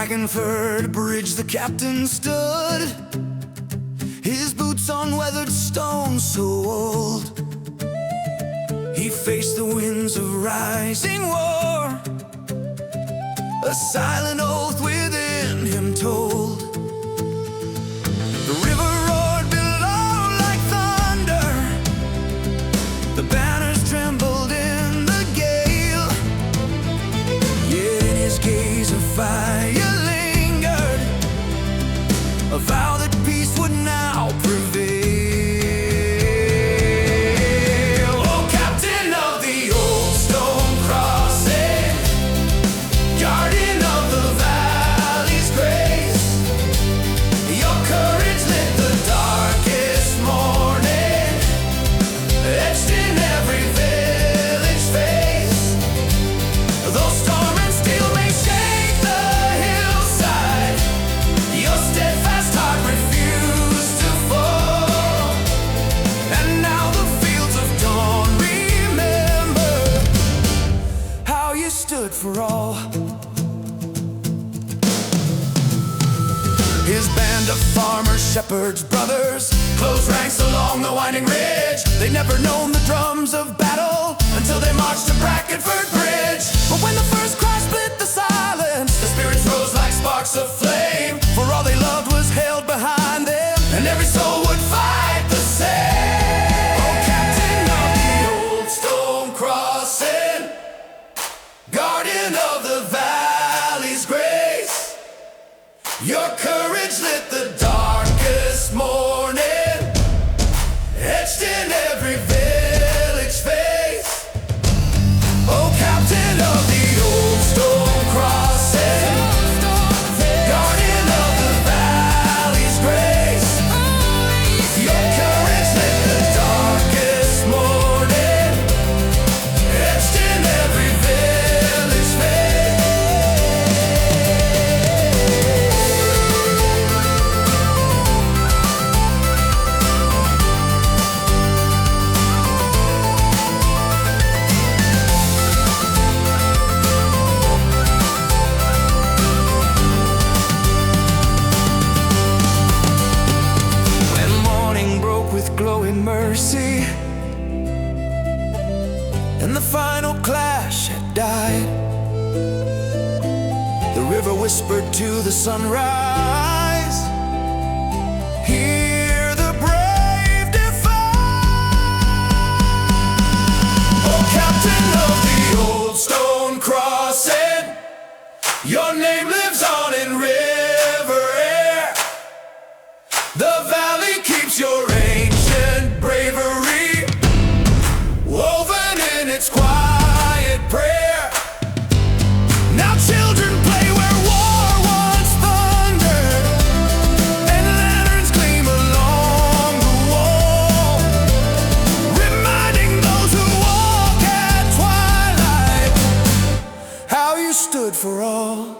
Brackenford bridge the captain stood, his boots on weathered stone so old. He faced the winds of rising war, a silent oath within him told. The river roared below like thunder, the banners trembled in the gale. Yet in his gaze a fire lingered, a vow that peace would now prevail. Oh, captain of the old stone crossing, guardian of the valley's grace, your courage lit the darkest morning, etched in every village face. Though storm and steel may shake the hillside, your steadfast heart refused to fall. And now the fields of dawn remember how you stood for all. His band of farmers, shepherds, brothers closed ranks along the winding ridge. They'd never known the drums of battle until they marched to Brackenford Bridge. But when the first cry split the silence, the spirits rose like sparks of flame. For all they loved was held behind them, and every soul would fight the same. Oh, captain of the old stone crossing, guardian of the valley's grace, your courage lit the darkest morning, etched in every village face. Oh, captain of the old stone crossing, guardian of the valley's grace, your courage lit the darkest morning, etched in every village face. When morning broke with glowing mercy, and the final clash had died, the river whispered to the sunrise, hear the brave defy. Oh, captain of the old stone crossing, your name lives on in river air. The valley keeps your ancient bravery woven in its quiet prayer. Now children play where war once thundered, and lanterns gleam along the wall, reminding those who walk at twilight how you stood for all.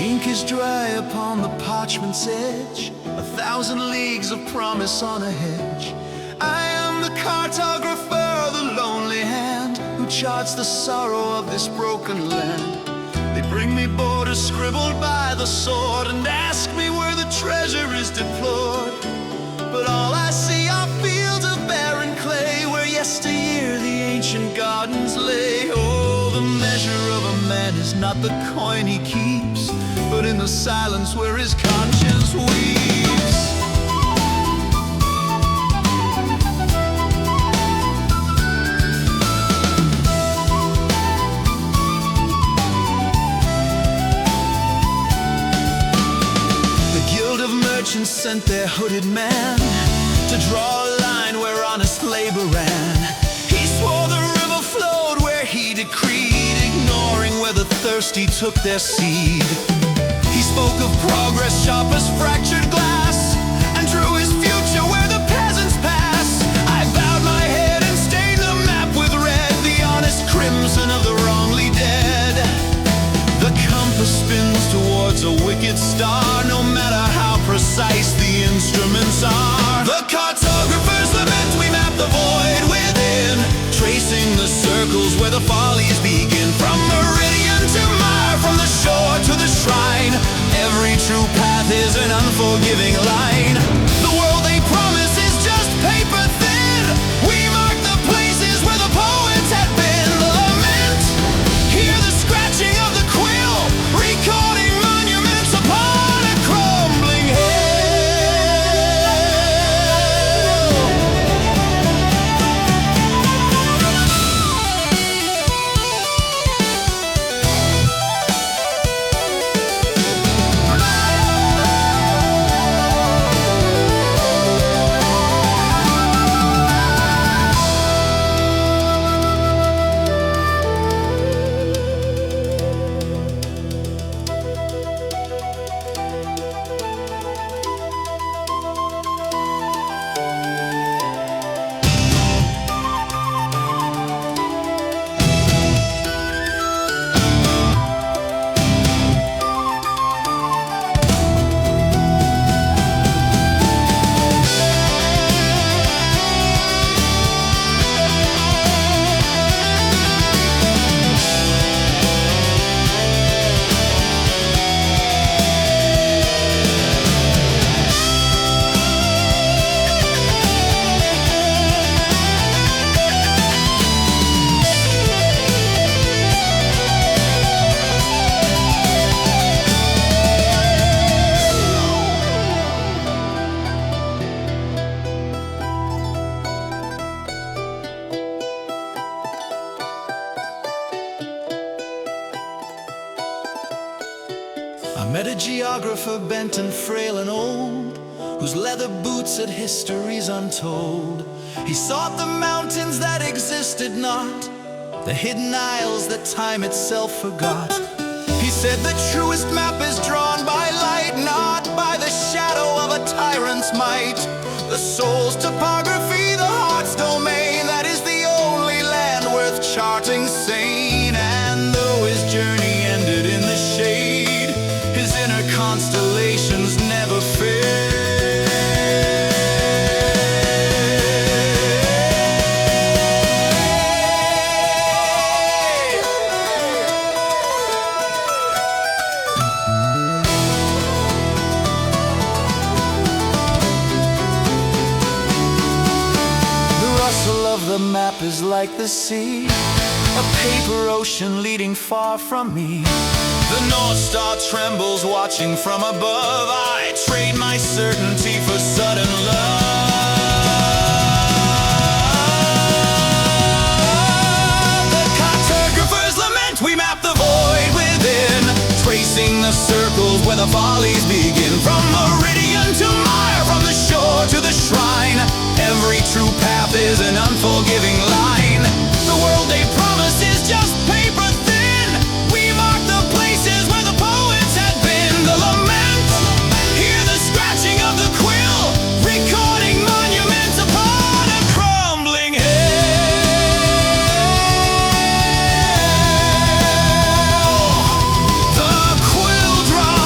ink is dry upon the parchment's edge, 1,000 leagues of promise on a hedge. I am the cartographer, the lonely hand, who charts the sorrow of this broken land. They bring me borders scribbled by the sword and ask me where the treasure is deplored. But all I see are fields of barren clay, where yesteryear the ancient gardens lay. Oh, the measure of a man is not the coin he keeps, but in the silence where his conscience weeps. Sent their hooded man to draw a line where honest labor ran. He swore the river flowed where he decreed, ignoring where the thirsty took their seed. He spoke of progress sharp as fractured glass, and drew his future where the peasants pass. I bowed my head and stained the map with red, the honest crimson of the wrongly dead. The compass spins towards a wicked star, no matter how precise the instruments are. The cartographer's lament, we map the void within, tracing the circles where the follies begin. From meridian to mire, from the shore to the shrine, every true path is an unforgiving line. The world they promise is just paper thin. We mark the places where the poets had been. The lament, hear the scratching of the quill, recording monuments upon a crumbling hill. I met a geographer bent and frail and old, whose leather boots had histories untold. He sought the mountains that existed not, the hidden isles that time itself forgot. He said the truest map is drawn by light, not by the shadow of a tyrant's might. The soul's topography, the heart's domain, that is the only land worth charting sane. And though his journey ended in the shade, his inner constellations never fade. The map is like the sea, a paper ocean leading far from me. The North Star trembles watching from above. I trade my certainty for sudden love. The cartographer's lament, we map the void within, tracing the circles where the follies begin. From meridian to mire, from the shore to the shrine, every true path is an unforgiving line. The world they promise is just paper thin. We mark the places where the poets had been. The lament, hear the scratching of the quill, recording monuments upon a crumbling hill. The quill drum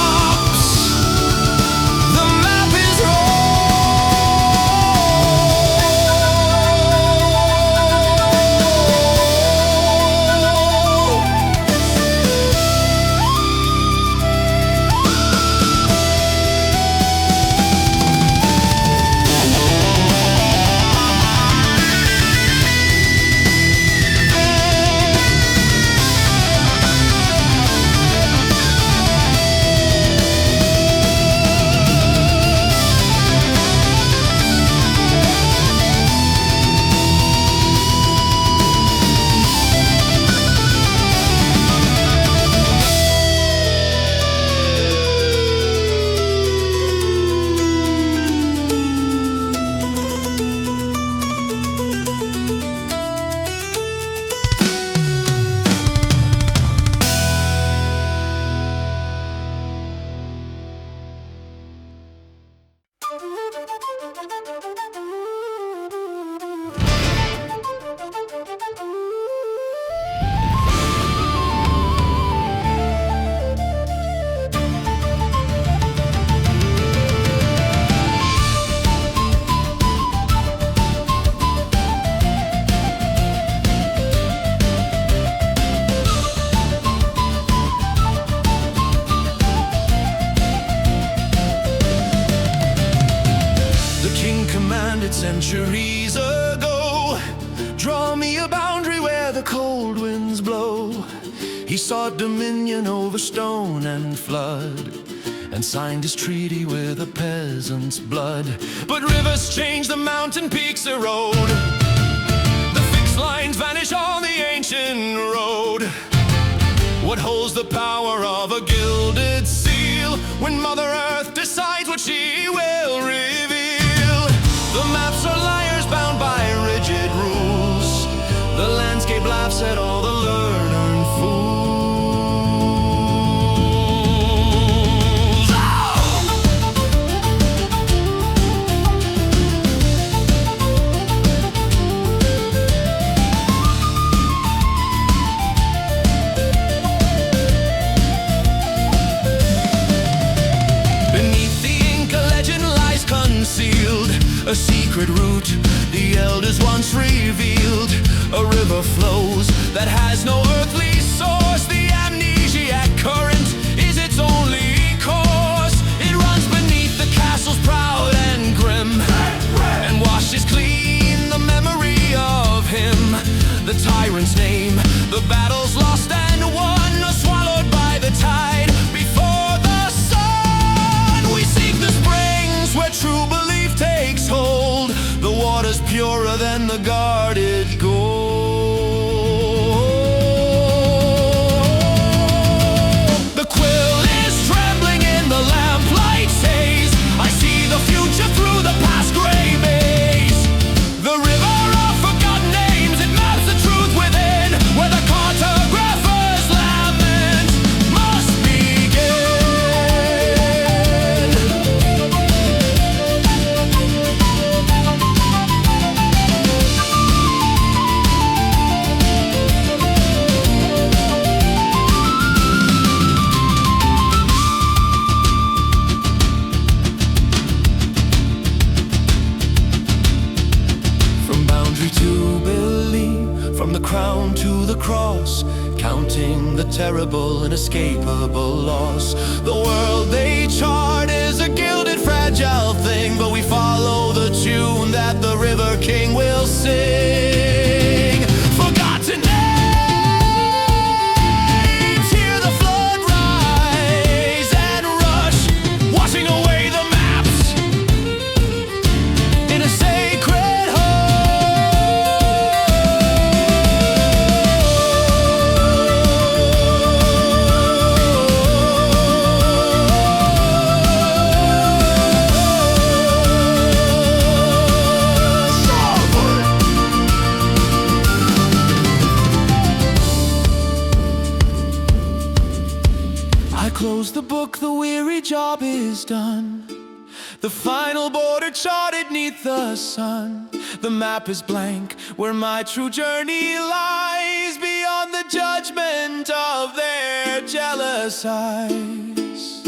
centuries ago. Draw me a boundary where the cold winds blow. He sought dominion over stone and flood, and signed his treaty with a peasant's blood. But rivers change, the mountain peaks erode, the fixed lines vanish on the ancient road. What holds the power of a gilded seal when Mother Earth decides what she will reveal? The maps are liars bound by rigid rules. The landscape laughs at all the learned fools. A secret route the elders once revealed. A river flows that has no earthly source. The amnesiac current is its only course. It runs beneath the castles proud and grim, and washes clean the memory of him. The tyrant's name, the battles lost and won, are swallowed by the tide before the sun. We seek the springs where true belief takes hold. The water's purer than the guarded gold. The quill is trembling in the lamplight's haze. I see the future through the past gray maze. The river of forgotten names, it maps the truth within, where the cartographer's lament must begin. From the crown to the cross, counting the terrible, inescapable loss. The world they chart is a gilded, fragile thing, but we follow the tune that the River King will sing. Forgotten names, hear the flood rise and rush, washing away the maps in a sacred close the book, the weary job is done. The final border charted neath the sun. The map is blank where my true journey lies, beyond the judgment of their jealous eyes.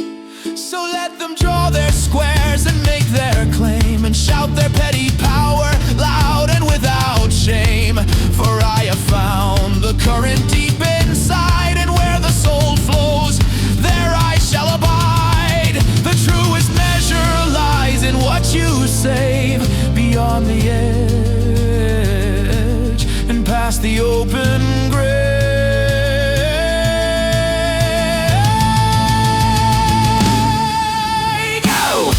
So let them draw their squares and make their claim, and shout their petty power loud and without shame. For I have found the current deep inside, and where the soul flows, there I shall abide. The truest measure lies in what you save, beyond the edge and past the open grave. Go!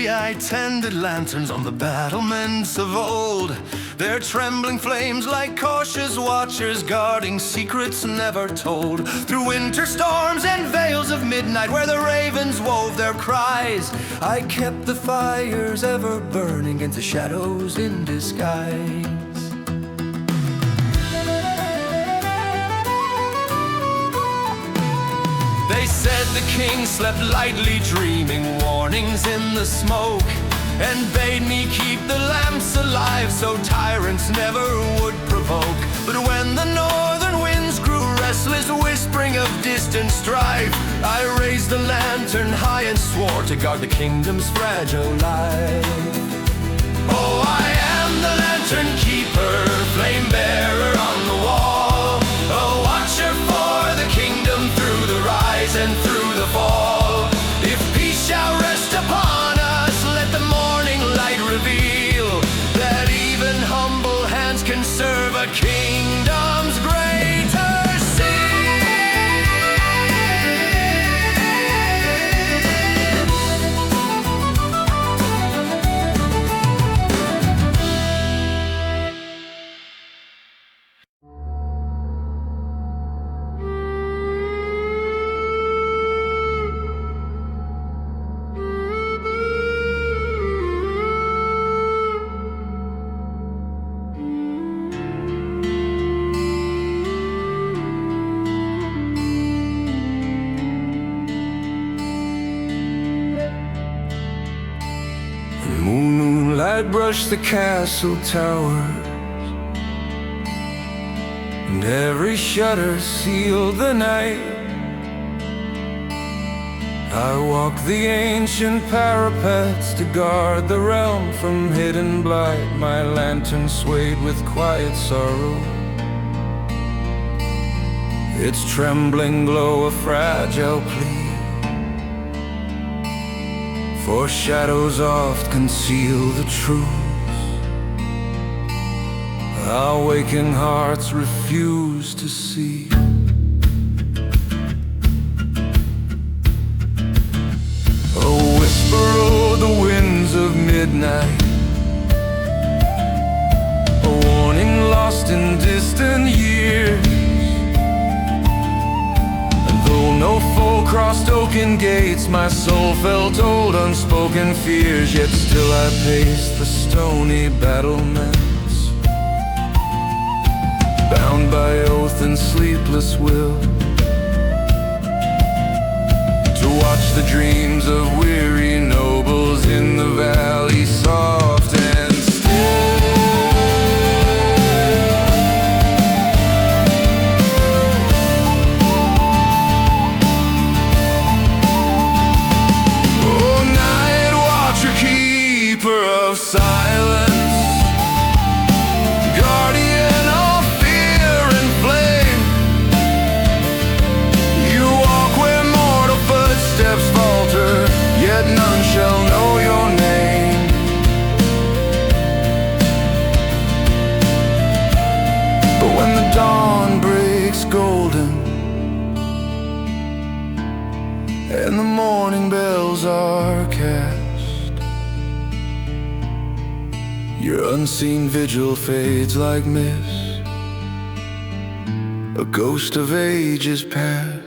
I tended lanterns on the battlements of old. Their trembling flames like cautious watchers, guarding secrets never told. Through winter storms and veils of midnight, where the ravens wove their cries, I kept the fires ever burning against the shadows in disguise. They said the king slept lightly, dreaming warnings in the smoke, and bade me keep the lamps alive so tyrants never would provoke. But when the northern winds grew restless, whispering of distant strife, I raised the lantern high and swore to guard the kingdom's fragile life. Oh, I am the lantern keeper, flame bearer on the wall, a watcher for the kingdom through the rise and through the fall. If peace shall rest upon us, let the morning light reveal that even humble hands can serve a kingdom's greater seal. Moonlight brushed the castle towers, and every shutter sealed the night. I walked the ancient parapets to guard the realm from hidden blight. My lantern swayed with quiet sorrow, its trembling glow a fragile plea. For shadows oft conceal the truth our waking hearts refuse to see. A whisper o'er the winds of midnight, a warning lost in distant years. Though no foe crossed oaken gates, my soul felt old unspoken fears. Yet still I paced the stony battlements, bound by oath and sleepless will, to watch the dreams of weary nobles in the valley soft and still. Of silence, guardian of fear and flame, you walk where mortal footsteps falter, yet none shall know your name. But when the dawn breaks golden and the morning bells are cast, your unseen vigil fades like mist, a ghost of ages past.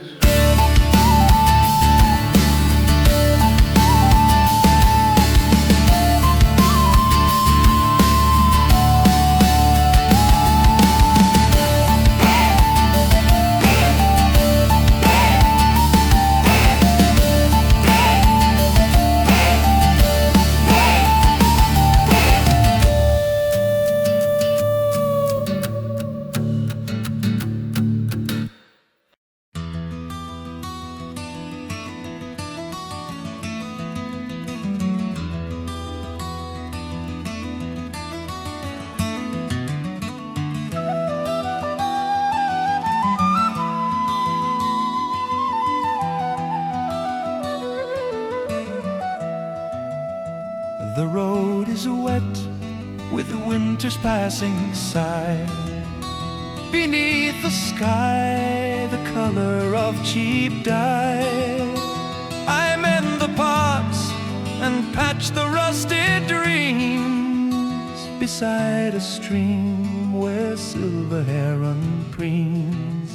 The road is wet with winter's passing sigh. Beneath the sky, the color of cheap dye. I mend the pots and patch the rusted dreams. beside a stream where silver heron preens.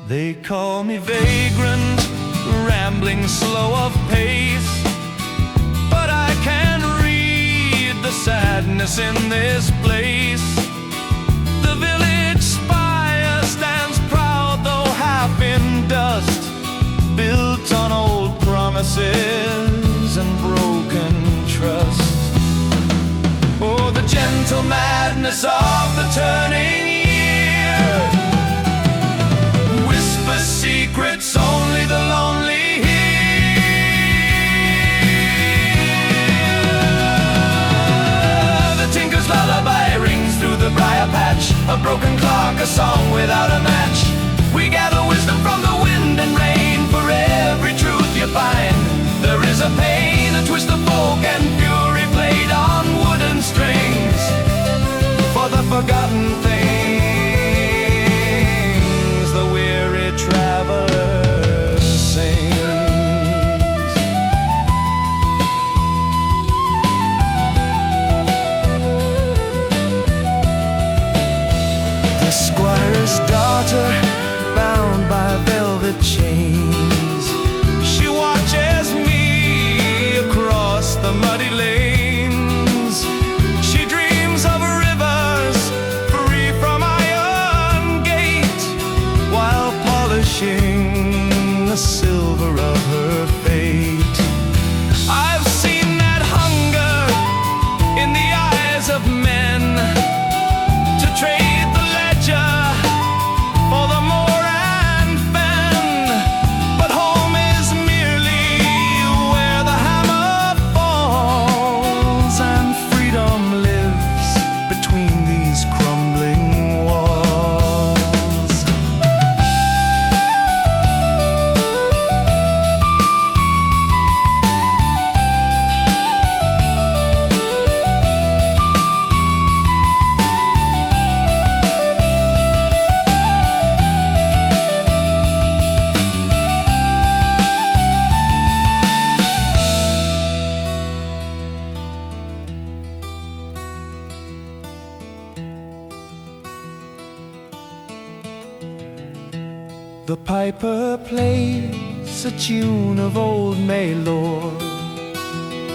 They call me vagrant, rambling slow of pace, but I can read the sadness in this place. The village spire stands proud, though half in dust, built on old promises and broken trust. Oh, the gentle madness of the turning year whispers secrets only the lonely hear. The tinker's lullaby rings through the briar patch, a broken clock, a song without a match. We gather wisdom from the wind and rain. For every truth you find, there is a pain, a twist of folk and fury played on wooden strings. For the forgotten things the weary traveler sings. The squire's daughter, bound by velvet chains, she watches me across the muddy lanes. She dreams of rivers free from iron gate, while polishing the silver of her fate. I've seen that hunger in the eyes of men, to trade the ledger for the more and fen. But home is merely where the hammer falls, and freedom lives between these crumbling walls. The piper plays a tune of old May lore,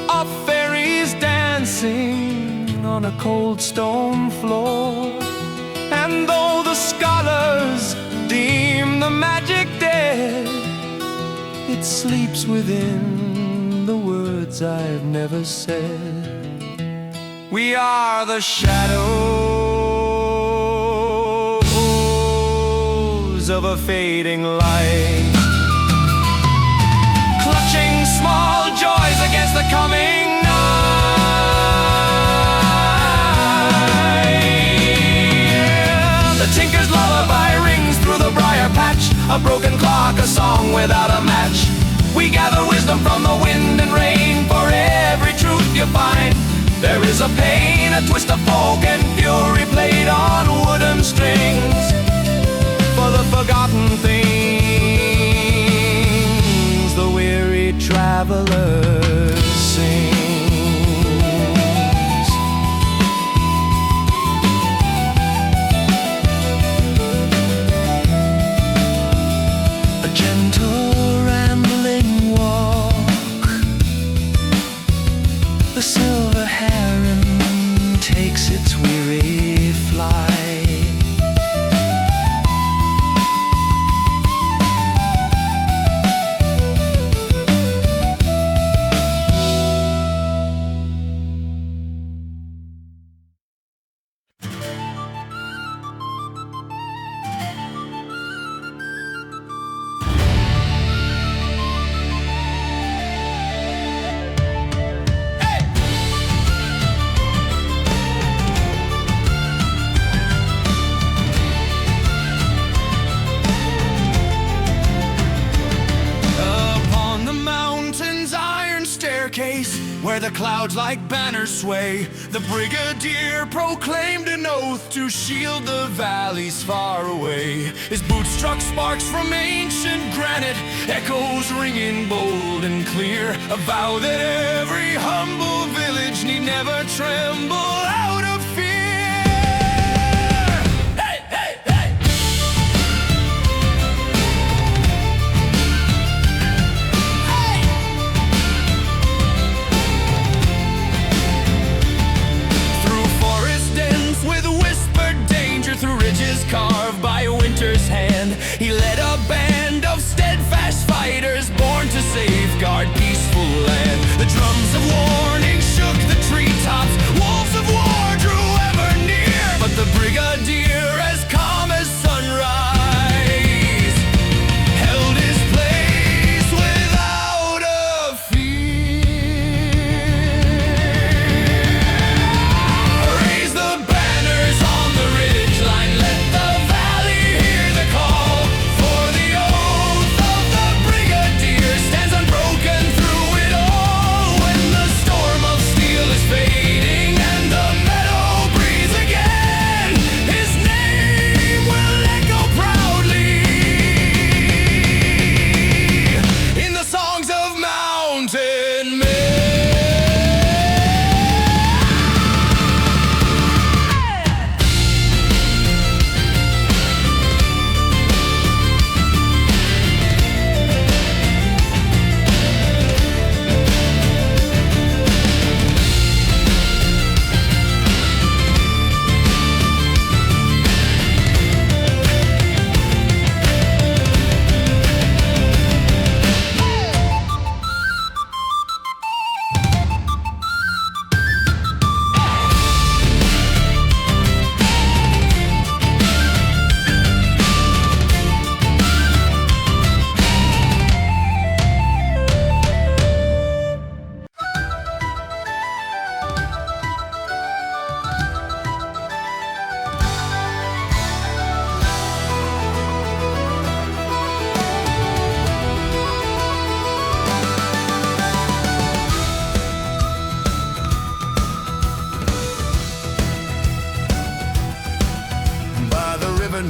of fairies dancing on a cold stone floor. And though the scholars deem the magic dead, it sleeps within the words I've never said. We are the shadows of a fading light, clutching small joys against the coming night. The tinker's lullaby rings through the briar patch, a broken clock, a song without a match. We gather wisdom from the wind and rain. For every truth you find, there is a pain, a twist of folk and fury played on wooden strings. For the forgotten things the weary traveler sings. A gentle rambling walk, the silver heron takes its weary flight. Where the clouds like banners sway, the Brigadier proclaimed an oath to shield the valleys far away. His boots struck sparks from ancient granite, echoes ringing bold and clear, a vow that every humble village need never tremble out of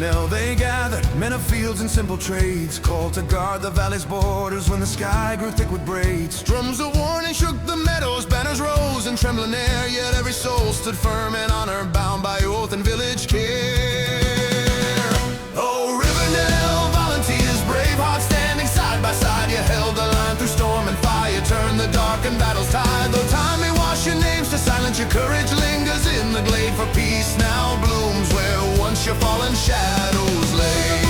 Riverknell they gathered, men of fields and simple trades, called to guard the valley's borders when the sky grew thick with braids. Drums of warning shook the meadows, banners rose in trembling air, yet every soul stood firm in honor, bound by oath and village care. Oh, Riverknell Volunteers, brave hearts standing side by side, you held the line through storm and fire, turned the darkened battle's tide. Though time may wash your names to silence, your courage lingers in the glade, for peace now blooms where once your fallen shadows lay.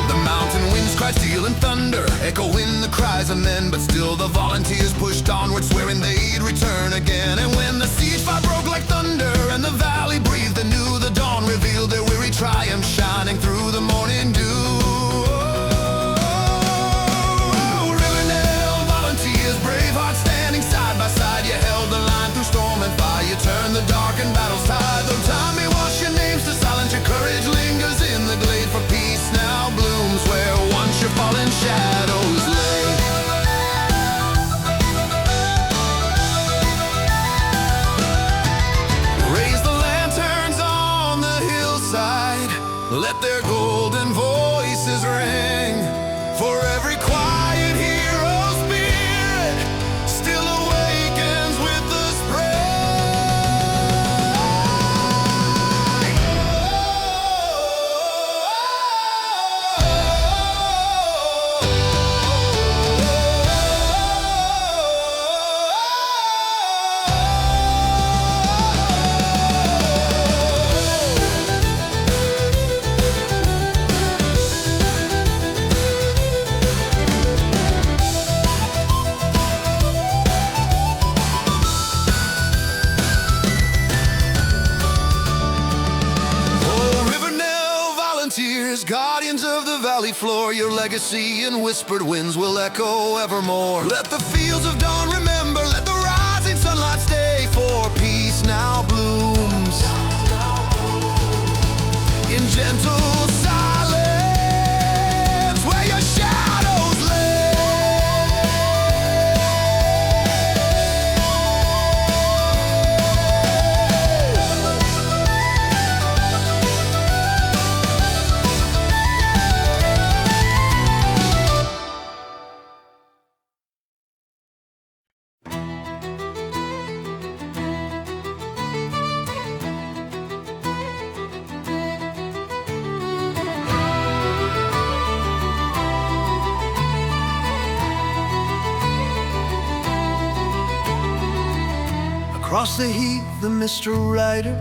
The mountain winds cried steel and thunder, echoing the cries of men, but still the volunteers pushed onward, swearing they'd return again. And when the siege fire broke like thunder and the valley breathed anew, the dawn revealed their weary triumph shining through the morning dew. You held the line through storm and fire, you turned the darkened battle's tide. Though time may wash your names to silence, your courage lingers in the glade, for peace now blooms where once your fallen shadows lay. Raise the lanterns on the hillside, let their golden voices ring, for every quiet hero spirit still awakens with the guardians of the valley floor, your legacy in whispered winds will echo evermore. Let the fields of dawn remember, let the rising sunlight stay, for peace now blooms in gentle silence where your shadows lay. Across the heath, the Mistral Rider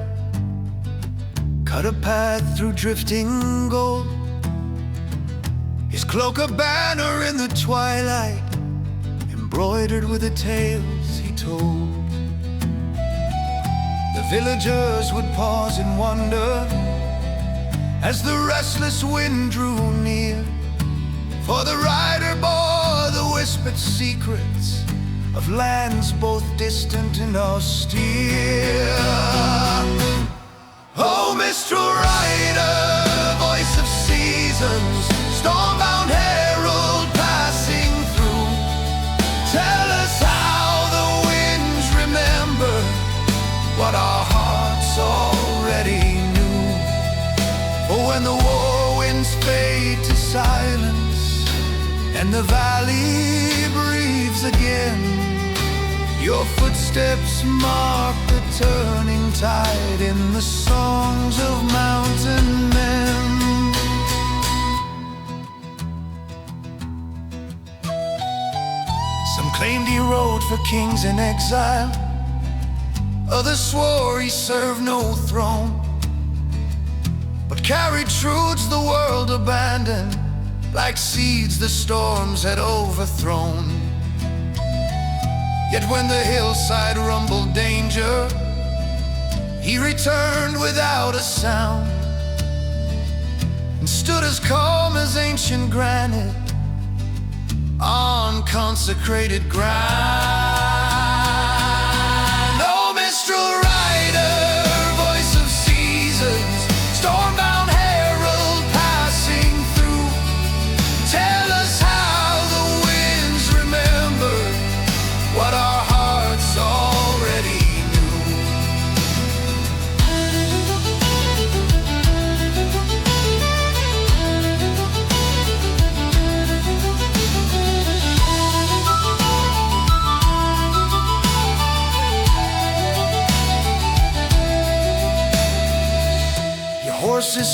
cut a path through drifting gold, his cloak a banner in the twilight, embroidered with the tales he told. The villagers would pause in wonder as the restless wind drew near, for the rider bore the whispered secrets of lands both distant and austere. Oh, Mistral Rider, voice of seasons, storm-bound herald passing through, tell us how the winds remember what our hearts already knew. For when the war winds fade to silence and the valley breathes again, your footsteps mark the turning tide in the songs of mountain men. Some claimed he rode for kings in exile, others swore he served no throne, but carried truths the world abandoned, like seeds the storms had overthrown. Yet when the hillside rumbled danger, he returned without a sound, and stood as calm as ancient granite on consecrated ground. Oh, Mistral Rider, voice of seasons, storm-bound herald passing through, tell us how the winds remember what our hearts already knew.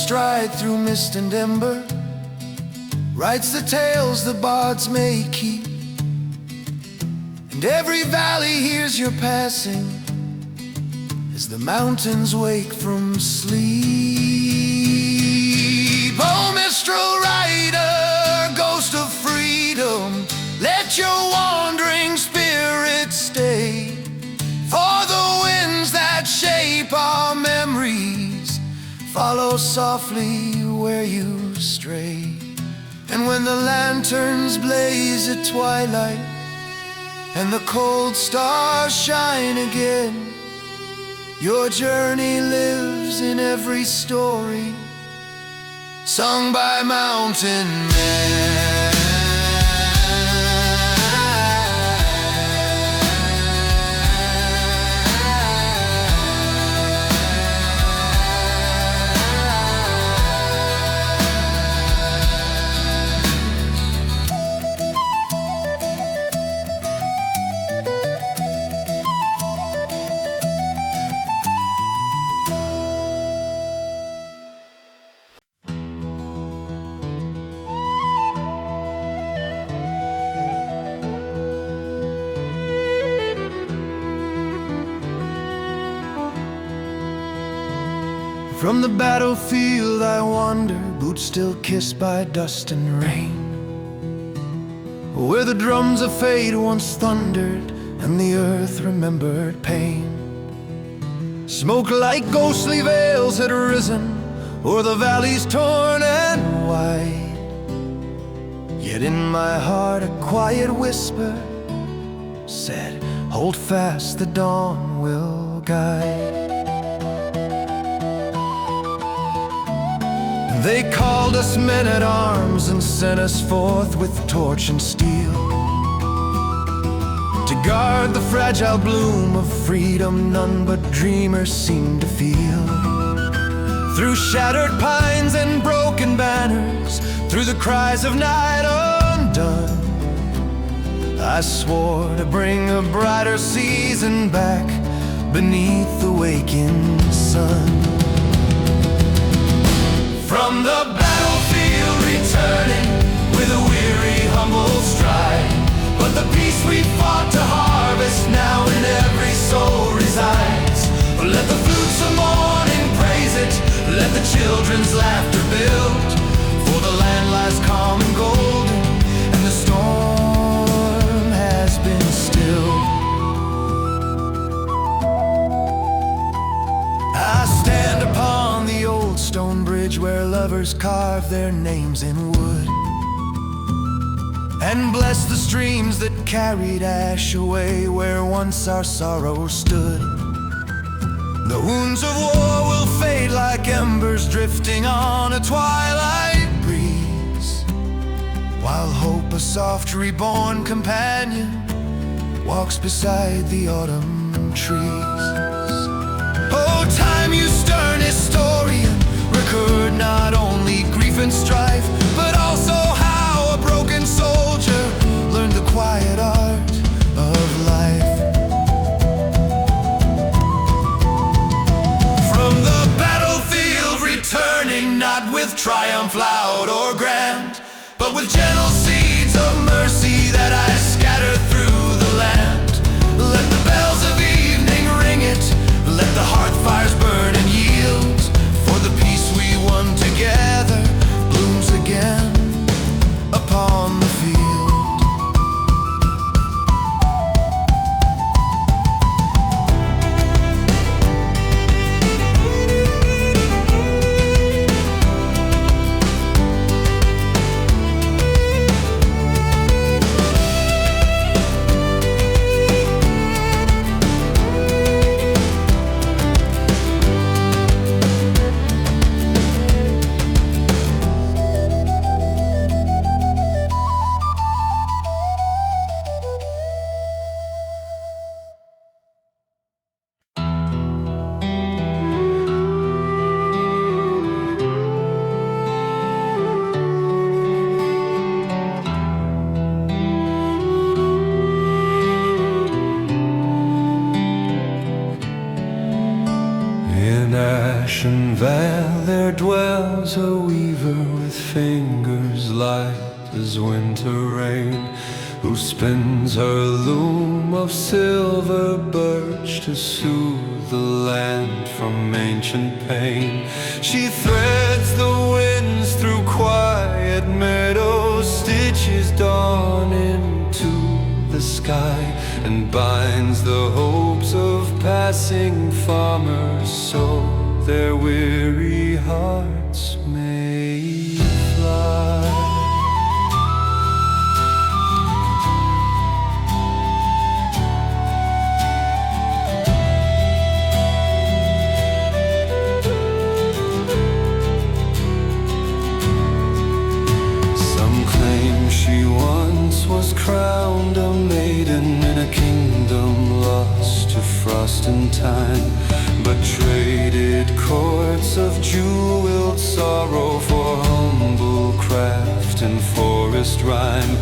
stride through mist and ember, writes the tales the bards may keep. And every valley hears your passing as the mountains wake from sleep. Oh, Mistral Rider, ghost of freedom, let your wandering spirit stay. For the winds that shape our memories follow softly where you stray. And when the lanterns blaze at twilight and the cold stars shine again, your journey lives in every story sung by mountain men. From the battlefield I wander, boots still kissed by dust and rain, where the drums of fate once thundered and the earth remembered pain. Smoke like ghostly veils had risen o'er the valleys torn and wide, yet in my heart a quiet whisper said, hold fast, the dawn will guide. They called us men-at-arms and sent us forth with torch and steel to guard the fragile bloom of freedom none but dreamers seem to feel. Through shattered pines and broken banners, through the cries of night undone, I swore to bring a brighter season back beneath the waking sun. From the battlefield returning with a weary, humble stride, but the peace we fought to harvest now in every soul resides. Let the flutes of morning praise it, let the children's laughter build, for the land lies calm and golden, and the storm has been stilled. I stand upon the old stone bridge where lovers carve their names in wood, and bless the streams that carried ash away where once our sorrow stood. The wounds of war will fade like embers drifting on a twilight breeze, while hope, a soft reborn companion, walks beside the autumn trees. Oh, time, you stern historian, record not only grief and strife, but also how a broken soldier learned the quiet art of life. From the battlefield returning, not with triumph loud or grand, but with gentle seeds of mercy that I scatter through the land. Let the bells of evening ring it, let the hearth fires burn and yield, for the peace we won together blooms again upon the field. Vale there dwells a weaver with fingers light as winter rain, who spins her loom of silver birch to soothe the land from ancient pain. She threads the winds through quiet meadows, stitches dawn into the sky, and binds the hopes of passing farmers so their weary hearts may fly. She once was crowned a maiden in a kingdom lost to frost and time, but traded courts of jeweled sorrow for humble craft and forest rhyme.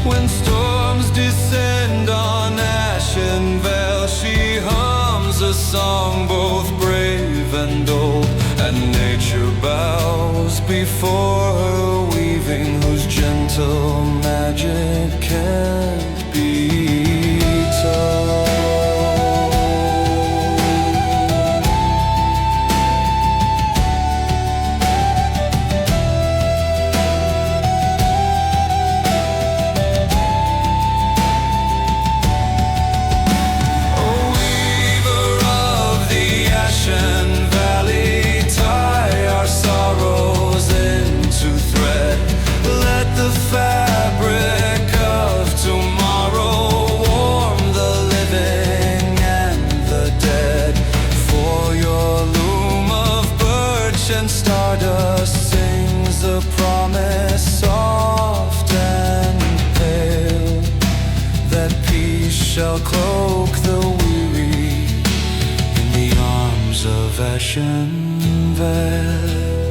When storms descend on Ashen Vale, she hums a song both brave and old, and nature bows before her weaving, whose gentle magic can't be told. Oh, weaver of the Ashen Valley, tie our sorrows into thread. Let the fabric of tomorrow warm the living and the dead. For your loom of birch and stardust sings a promise soft and pale, that peace shall cloak the weary in the arms of Ashen Vale.